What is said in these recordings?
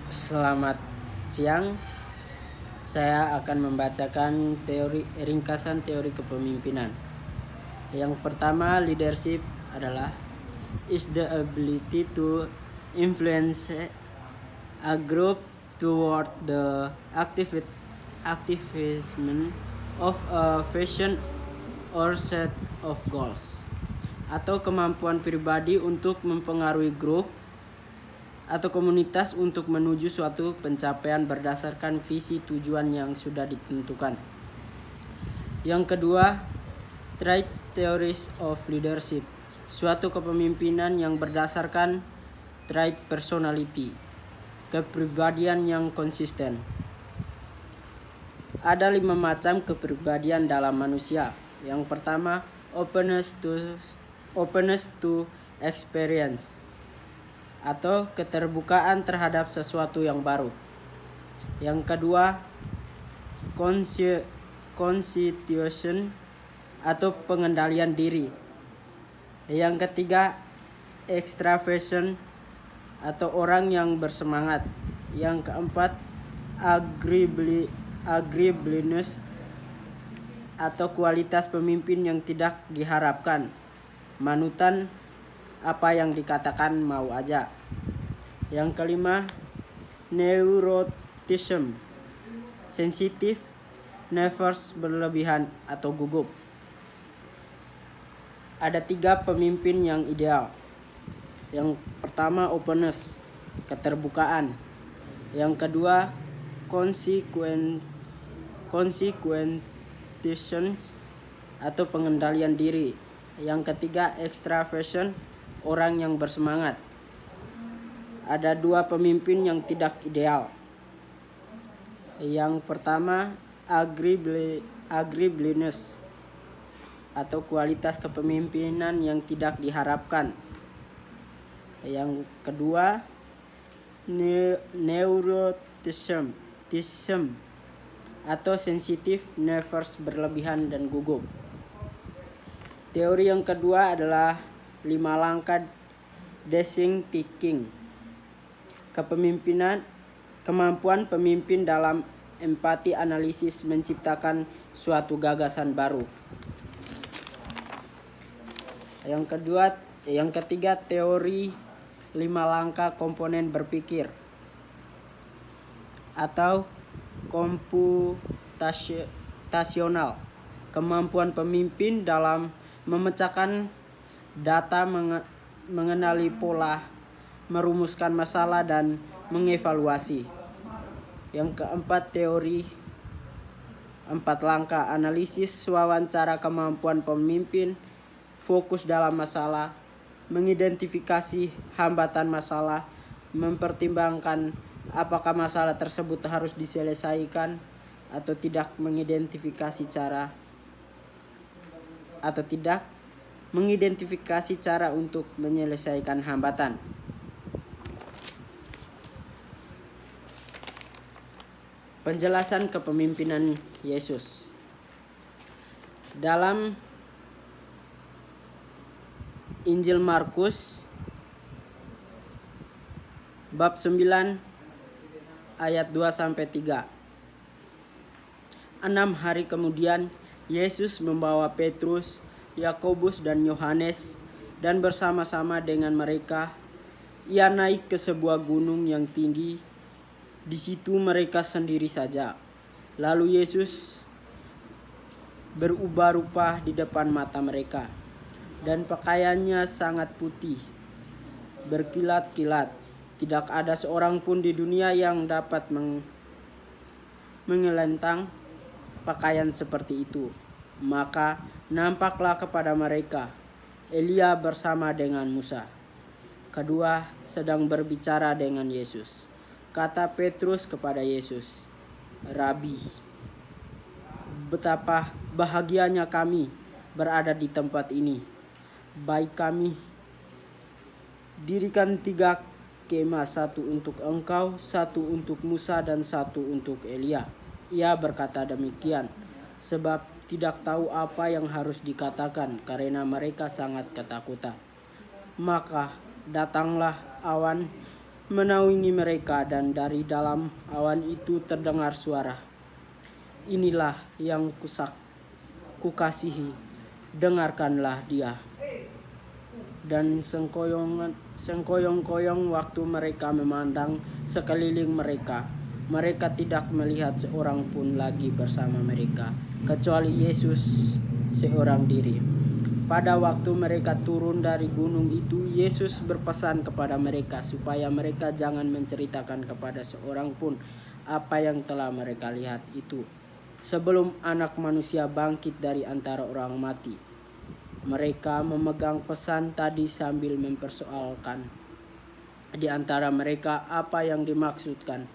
Selamat siang. Saya akan membacakan ringkasan teori kepemimpinan. Yang pertama, leadership adalah is the ability to influence a group toward the activism of a vision or set of goals, atau kemampuan pribadi untuk mempengaruhi grup atau komunitas untuk menuju suatu pencapaian berdasarkan visi tujuan yang sudah ditentukan. Yang kedua, trait theories of leadership, suatu kepemimpinan yang berdasarkan trait personality, kepribadian yang konsisten. Ada 5 macam kepribadian dalam manusia. Yang pertama, openness to experience, atau keterbukaan terhadap sesuatu yang baru. Yang kedua, constitution atau pengendalian diri. Yang ketiga, extraversion atau orang yang bersemangat. Yang keempat, agreeableness atau kualitas pemimpin yang tidak diharapkan, manutan apa yang dikatakan mau aja. Yang kelima, neuroticism, sensitif, nervous, berlebihan atau gugup. Ada 3 pemimpin yang ideal. Yang pertama, openness, keterbukaan. Yang kedua, consequentious atau pengendalian diri. Yang ketiga, extraversion, orang yang bersemangat. Ada 2 pemimpin yang tidak ideal. Yang pertama, agreeableness atau kualitas kepemimpinan yang tidak diharapkan. Yang kedua, neuroticism atau sensitif, nervous, berlebihan dan gugup. Teori yang kedua adalah 5 langkah design thinking. Kemampuan pemimpin dalam empati analisis menciptakan suatu gagasan baru. Yang ketiga, teori 5 langkah komponen berpikir atau komputasional. Kemampuan pemimpin dalam memecahkan data, mengenali pola, merumuskan masalah, dan mengevaluasi. Yang keempat, teori 4 langkah analisis wawancara kemampuan pemimpin, fokus dalam masalah, mengidentifikasi hambatan masalah, mempertimbangkan apakah masalah tersebut harus diselesaikan atau tidak, mengidentifikasi cara untuk menyelesaikan hambatan. Penjelasan kepemimpinan Yesus. Dalam Injil Markus bab 9 ayat 2-3. 6 hari kemudian Yesus membawa Petrus, Yakobus dan Yohanes, dan bersama-sama dengan mereka ia naik ke sebuah gunung yang tinggi. Di situ mereka sendiri saja. Lalu Yesus berubah rupa di depan mata mereka, dan pakaiannya sangat putih, berkilat-kilat. Tidak ada seorang pun di dunia yang dapat mengelentang pakaian seperti itu. Maka nampaklah kepada mereka Elia bersama dengan Musa. Kedua sedang berbicara dengan Yesus. Kata Petrus kepada Yesus, "Rabi, betapa bahagianya kami berada di tempat ini. Baik kami dirikan 3 kemah, 1 untuk engkau, 1 untuk Musa, dan 1 untuk Elia." Ia berkata demikian sebab tidak tahu apa yang harus dikatakan karena mereka sangat ketakutan. Maka datanglah awan menaungi mereka, dan dari dalam awan itu terdengar suara, "Inilah yang kukasihi, dengarkanlah dia." Dan sengkoyong-koyong waktu mereka memandang sekeliling mereka, mereka tidak melihat seorang pun lagi bersama mereka, kecuali Yesus seorang diri. Pada waktu mereka turun dari gunung itu, Yesus berpesan kepada mereka supaya mereka jangan menceritakan kepada seorang pun apa yang telah mereka lihat itu sebelum Anak Manusia bangkit dari antara orang mati. Mereka memegang pesan tadi sambil mempersoalkan di antara mereka apa yang dimaksudkan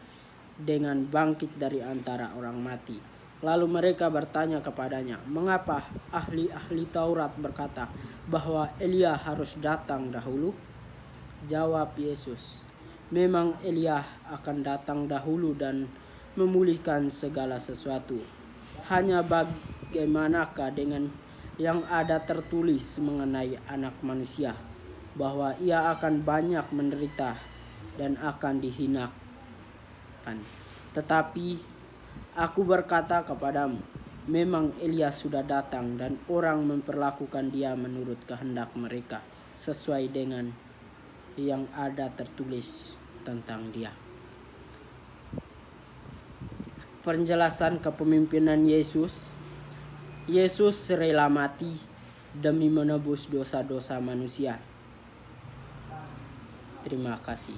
dengan bangkit dari antara orang mati. Lalu mereka bertanya kepadanya, "Mengapa ahli-ahli Taurat berkata bahwa Elia harus datang dahulu?" Jawab Yesus, "Memang Elia akan datang dahulu dan memulihkan segala sesuatu. Hanya bagaimanakah dengan yang ada tertulis mengenai Anak Manusia, bahwa ia akan banyak menderita dan akan dihinakan. Tetapi aku berkata kepadamu, memang Elia sudah datang dan orang memperlakukan dia menurut kehendak mereka, sesuai dengan yang ada tertulis tentang dia." Penjelasan kepemimpinan Yesus. Yesus rela mati demi menebus dosa-dosa manusia. Terima kasih.